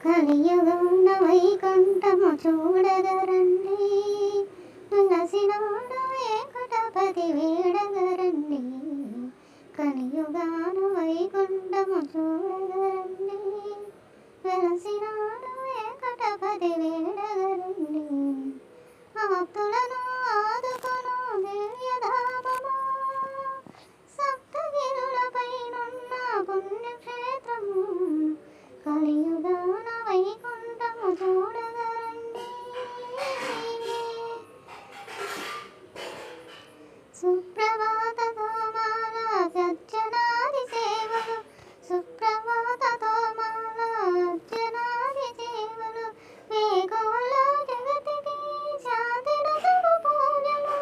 కలియుగమున వైకుంఠము చూడగరండి, వెలసినాడు వెంకటపతి వేడగరండి. కలియుగాన వైకుంఠము చూడగరండి, వెలసినాడు వెంకటపతి వేడగరండి. ఆప్తులను ఆదుకొను దివ్యధామము, సప్తగిరులపైనున్న పుణ్యక్షేత్రము. కలియుగాన వైకుంఠము చూడగరండి. సుప్రభాతతో మాల అర్చనాది సేవలు, సుప్రభాతతో మాల అర్చనాది సేవలు. వేకువల జగతికి శాంతిను శుభ పూజలు,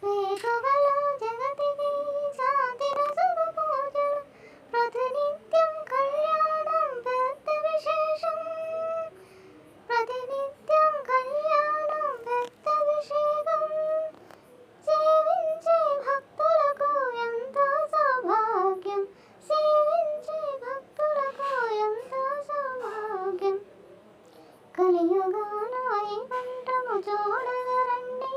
వేకువల జగతికి శాంతిను శుభ పూజలు. ప్రతినిత్యం కళ్యాణం పెద్ద విశేషం, ప్రతినిత్యం కళ్యాణం పెద్ద విశేషం. సేవించే భక్తులకు ఎంతో సౌభాగ్యం, సేవించే భక్తులకు ఎంతో సౌభాగ్యం. కలియుగాన వైకుంఠము చూడగరండి,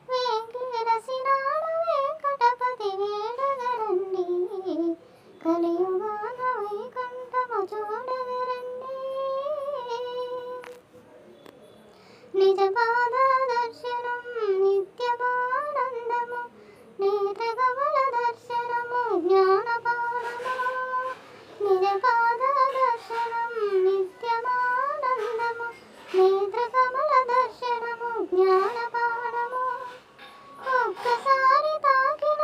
వెలసినాడు వెంకటపతి వేడగరండి. కలియుగాన వైకుంఠము చూడగరండి. నిజపాద దర్శనం నిత్యమానందము, నేత్రకమల దర్శనము జ్ఞానపానము. నిజపాద దర్శనం నిత్యమానందము, నేత్రకమల దర్శనము జ్ఞానపానము. ఒక్కసారి తాకిన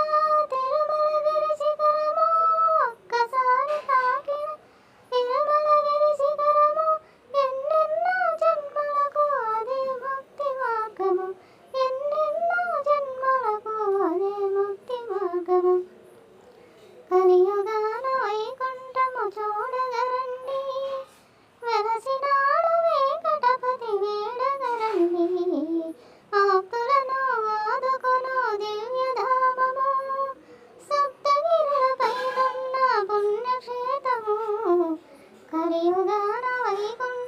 తిరుమలగిరి శిఖరము, ఒక్కసారి తాకిన తిరుమలగిరి శిఖరము. ఎన్నెన్నో జన్మలకు అదే ముక్తి మార్గము, ఎన్నెన్నో జన్మలకు అదే ముక్తి మార్గము. కలియుగాన వైకుంఠము చూడగరండి, వెలసినాడు వెంకటపతి వేడగరండి. ఆప్తులను ఆదుకొను దివ్యధామము, సప్తగిరులపైనున్న పుణ్యక్షేత్రము. కలియుగాన వైకుంఠము